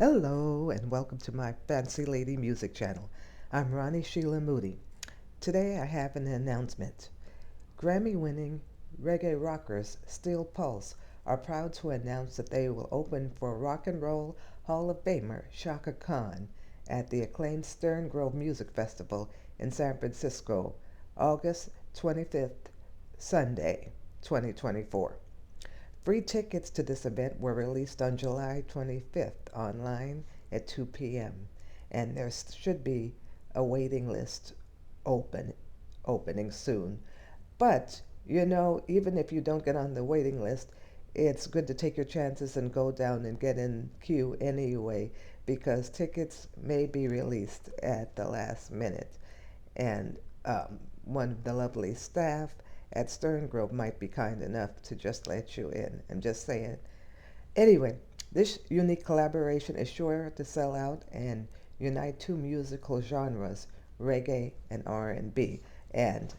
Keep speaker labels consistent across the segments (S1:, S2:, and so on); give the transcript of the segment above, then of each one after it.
S1: Hello and welcome to my Fancy Lady Music channel. I'm Ronnie Sheila Moody. Today I have an announcement. Grammy-winning reggae-rockers Steel Pulse are proud to announce that they will open for Rock and Roll Hall of Famer Chaka Khan at the acclaimed Stern Grove Music Festival in San Francisco, August 25th, Sunday, 2024. Free tickets to this event were released on July 25th online at 2 p.m. and there should be a waiting list opening soon. But, even if you don't get on the waiting list, it's good to take your chances and go down and get in queue anyway, because tickets may be released at the last minute. And one of the lovely staff at Stern Grove might be kind enough to just let you in. I'm just saying. Anyway, this unique collaboration is sure to sell out and unite two musical genres, reggae and R&B. And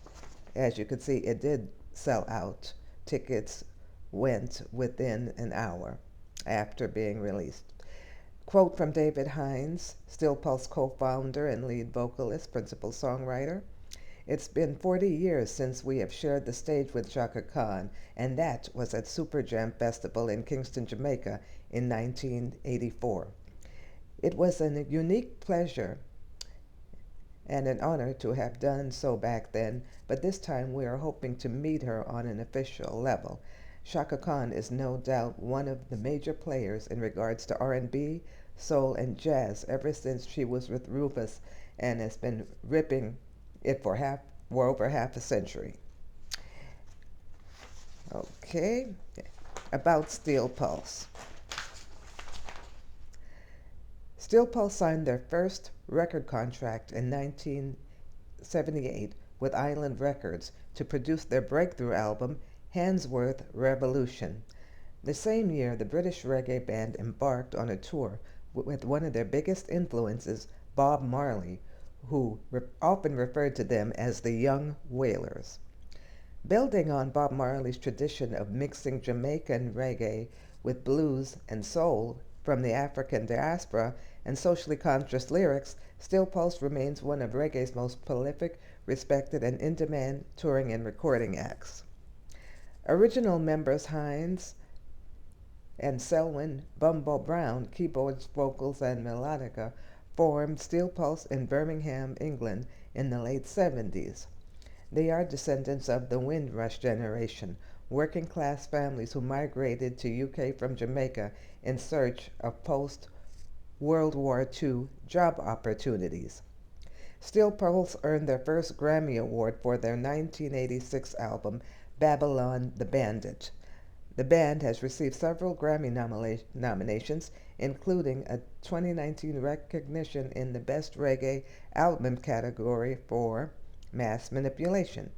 S1: as you can see, it did sell out. Tickets went within an hour after being released. Quote from David Hinds, Steel Pulse co-founder and lead vocalist, principal songwriter. It's been 40 years since we have shared the stage with Chaka Khan, and that was at Super Jam Festival in Kingston, Jamaica in 1984. It was a unique pleasure and an honor to have done so back then, but this time we are hoping to meet her on an official level. Chaka Khan is no doubt one of the major players in regards to R&B, soul, and jazz ever since she was with Rufus and has been ripping it for over half a century. Okay, about Steel Pulse. Steel Pulse signed their first record contract in 1978 with Island Records to produce their breakthrough album, Handsworth Revolution. The same year, the British reggae band embarked on a tour with one of their biggest influences, Bob Marley, who often referred to them as the Young Wailers. Building on Bob Marley's tradition of mixing Jamaican reggae with blues and soul from the African diaspora and socially conscious lyrics, Steel Pulse remains one of reggae's most prolific, respected, and in-demand touring and recording acts. Original members Hinds and Selwyn Bumbo Brown, keyboards, vocals, and melodica, formed Steel Pulse in Birmingham, England in the late 70s. They are descendants of the Windrush generation, working-class families who migrated to UK from Jamaica in search of post-World War II job opportunities. Steel Pulse earned their first Grammy Award for their 1986 album, Babylon the Bandit. The band has received several Grammy nominations, including a 2019 recognition in the Best Reggae Album category for Mass Manipulation.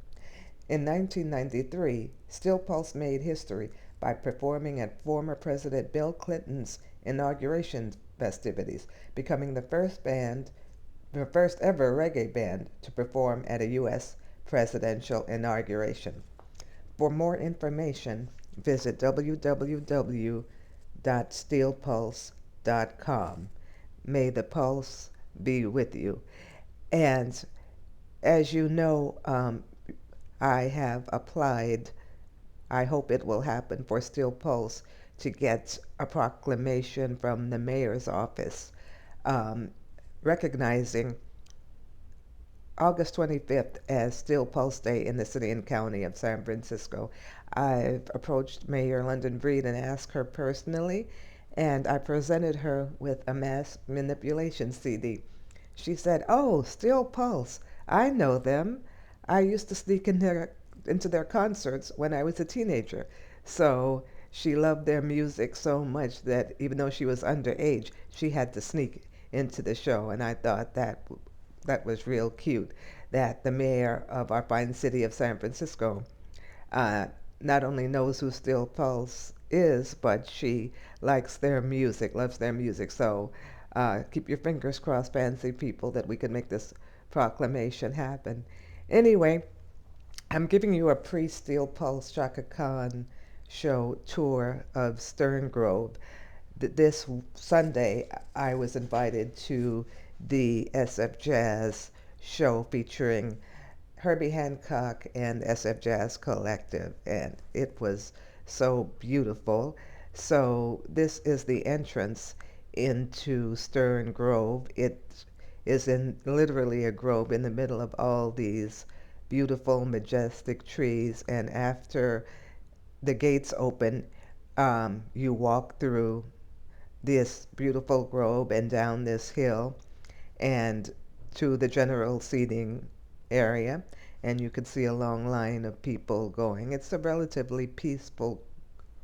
S1: In 1993, Steel Pulse made history by performing at former President Bill Clinton's inauguration festivities, becoming the first ever reggae band to perform at a U.S. presidential inauguration. For more information, visit www.steelpulse.com. May the pulse be with you. And as you know, I have applied, I hope it will happen, for Steel Pulse to get a proclamation from the mayor's office recognizing August 25th as Steel Pulse Day in the city and county of San Francisco. I've approached Mayor London Breed and asked her personally, and I presented her with a Mass Manipulation CD. She said, "Oh, Steel Pulse, I know them. I used to sneak into their concerts when I was a teenager." So she loved their music so much that even though she was underage, she had to sneak into the show, and I thought that was real cute, that the mayor of our fine city of San Francisco not only knows who Steel Pulse is, but she likes their music, loves their music. So keep your fingers crossed, fancy people, that we can make this proclamation happen. Anyway, I'm giving you a pre-Steel Pulse Chaka Khan show tour of Stern Grove this Sunday, I was invited to the SF Jazz show featuring Herbie Hancock and SF Jazz Collective, and it was so beautiful. So this is the entrance into Stern Grove. It is in literally a grove in the middle of all these beautiful, majestic trees, and after the gates open, you walk through this beautiful grove and down this hill and to the general seating area, and you could see a long line of people going. It's a relatively peaceful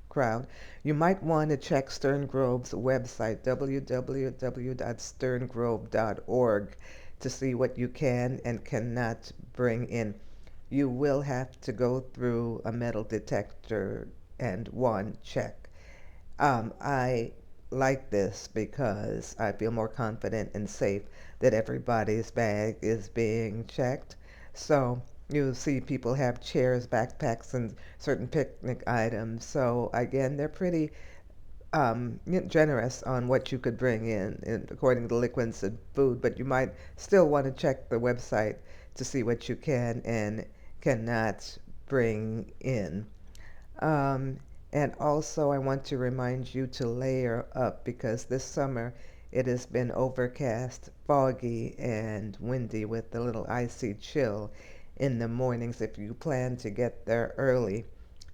S1: crowd. You might want to check Stern Grove's website, www.sterngrove.org, to see what you can and cannot bring in. You will have to go through a metal detector and one check. I like this because I feel more confident and safe that everybody's bag is being checked. So you see people have chairs, backpacks, and certain picnic items. So again, they're pretty generous on what you could bring in according to liquids and food, but you might still want to check the website to see what you can and cannot bring in. Um, and also, I want to remind you to layer up because this summer it has been overcast, foggy, and windy with a little icy chill in the mornings. If you plan to get there early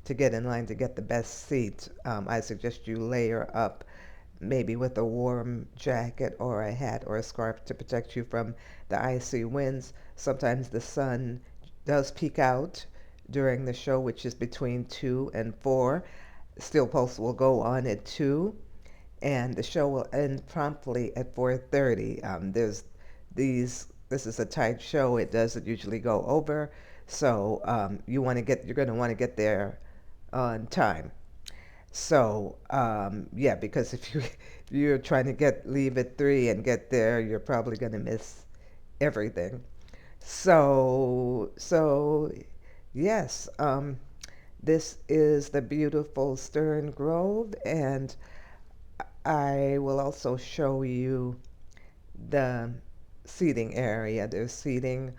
S1: to get in line to get the best seat, I suggest you layer up maybe with a warm jacket or a hat or a scarf to protect you from the icy winds. Sometimes the sun does peek out during the show, which is between 2 and 4. Steel Pulse will go on at 2, and the show will end promptly at 4:30. This is a tight show. It doesn't usually go over, so you're going to want to get there on time. So yeah, because if you're trying to leave at 3 and get there, you're probably going to miss everything. So yes, this is the beautiful Stern Grove, and I will also show you the seating area. There's seating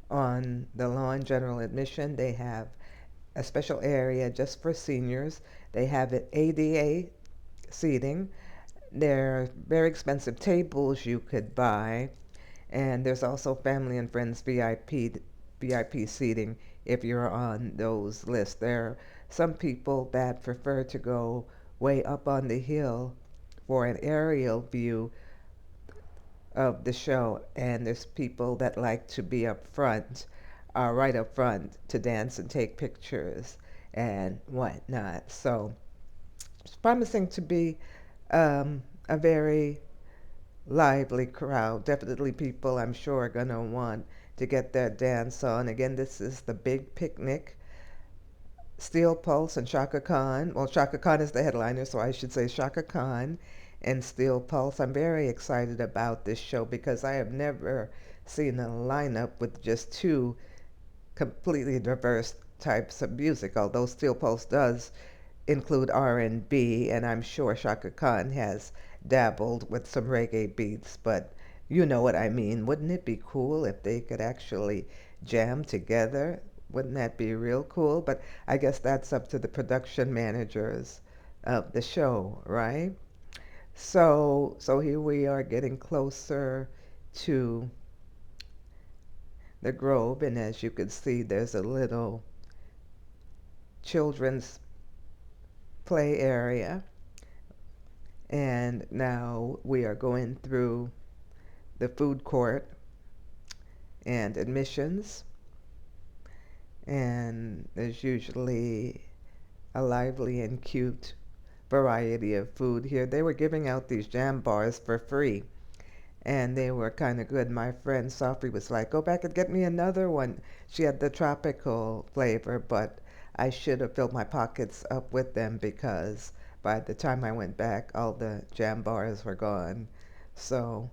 S1: on the lawn, general admission. They have a special area just for seniors. They have it ADA seating. There are very expensive tables you could buy, and there's also family and friends VIP seating if you're on those lists. There are some people that prefer to go way up on the hill for an aerial view of the show, and there's people that like to be up front, right up front, to dance and take pictures and whatnot. So it's promising to be a very lively crowd. Definitely people I'm sure are going to want to get their dance on. Again, this is the big picnic. Steel Pulse and Chaka Khan. Well, Chaka Khan is the headliner, so I should say Chaka Khan and Steel Pulse. I'm very excited about this show because I have never seen a lineup with just two completely diverse types of music, although Steel Pulse does include R&B, and I'm sure Chaka Khan has dabbled with some reggae beats, but you know what I mean. Wouldn't it be cool if they could actually jam together? Wouldn't that be real cool? But I guess that's up to the production managers of the show, right? So here we are getting closer to the Grove, and as you can see, there's a little children's play area. And now we are going through the food court and admissions. And there's usually a lively and cute variety of food here. They were giving out these jam bars for free, and they were kind of good. My friend Sofri was like, go back and get me another one. She had the tropical flavor, but I should have filled my pockets up with them because by the time I went back, all the jam bars were gone. So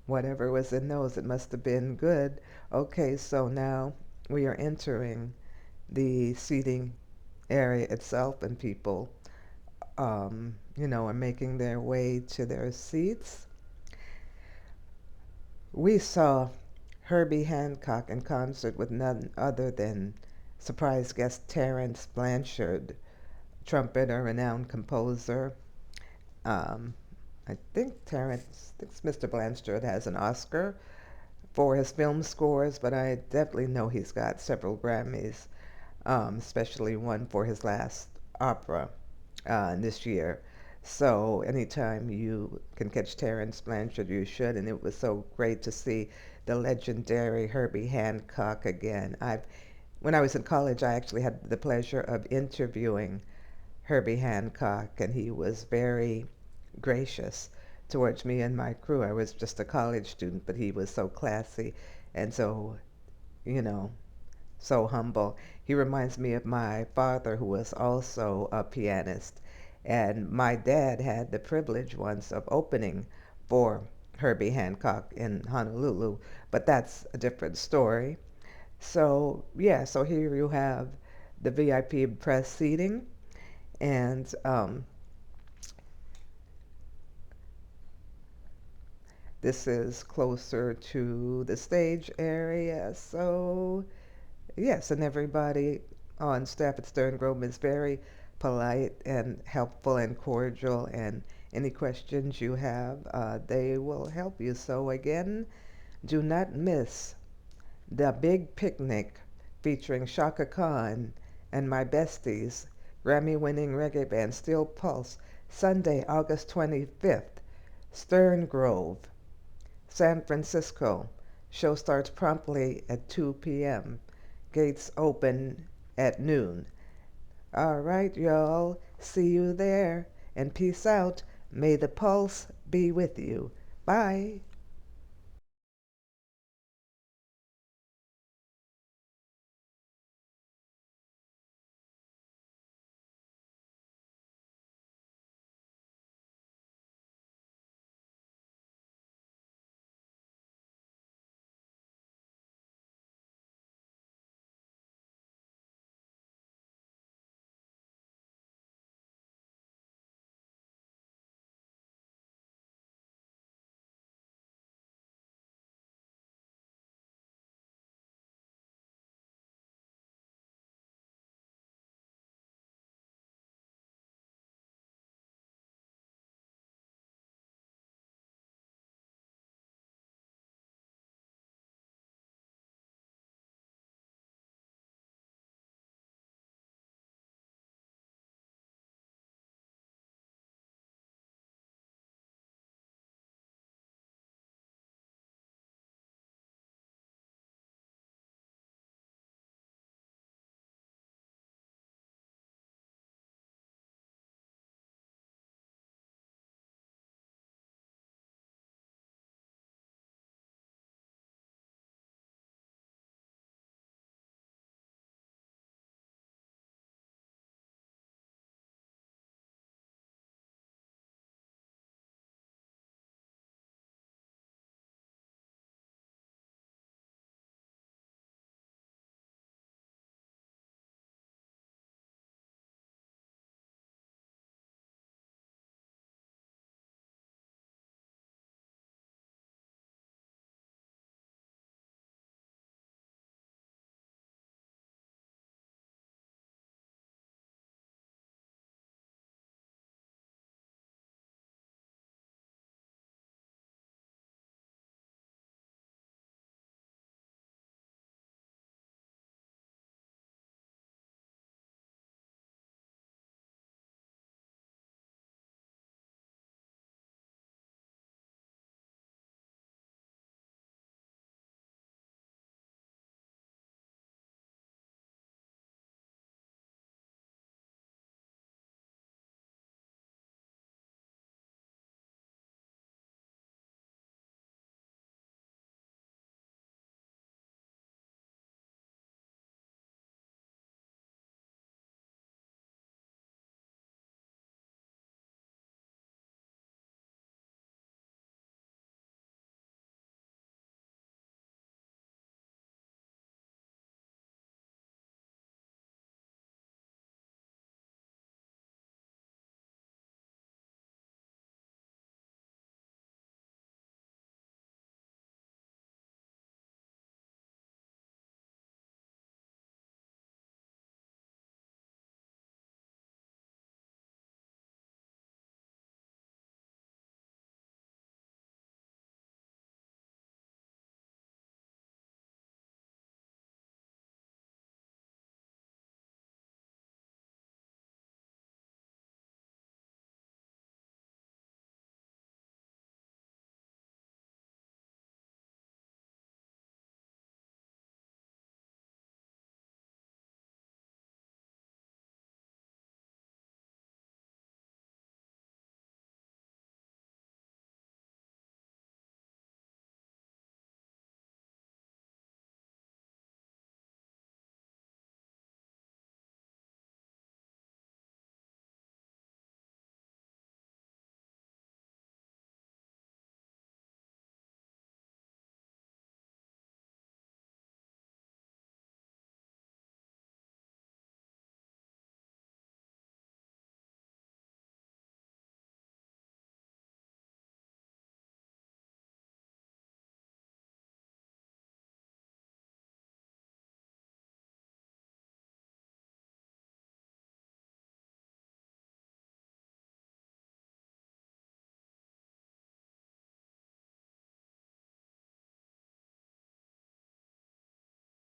S1: whatever was in those, it must have been good. Okay, so now we are entering the seating area itself, and people, are making their way to their seats. We saw Herbie Hancock in concert with none other than surprise guest Terence Blanchard, trumpeter, renowned composer. Um, I think Mr. Blanchard has an Oscar for his film scores, but I definitely know he's got several Grammys, especially one for his last opera this year. So anytime you can catch Terence Blanchard, you should. And it was so great to see the legendary Herbie Hancock again. When I was in college, I actually had the pleasure of interviewing Herbie Hancock, and he was very gracious towards me and my crew. I was just a college student, but he was so classy and so, you know, so humble. He reminds me of my father, who was also a pianist. And my dad had the privilege once of opening for Herbie Hancock in Honolulu, but that's a different story. So, yeah, so here you have the VIP press seating, and this is closer to the stage area. So, yes, and everybody on staff at Stern Grove is very polite and helpful and cordial. And any questions you have, they will help you. So, again, do not miss the big picnic featuring Chaka Khan and my besties, Grammy winning reggae band Steel Pulse, Sunday, August 25th, Stern Grove, San Francisco. Show starts promptly at 2 p.m. Gates open at noon. All right, y'all. See you there. And peace out. May the pulse be with you. Bye.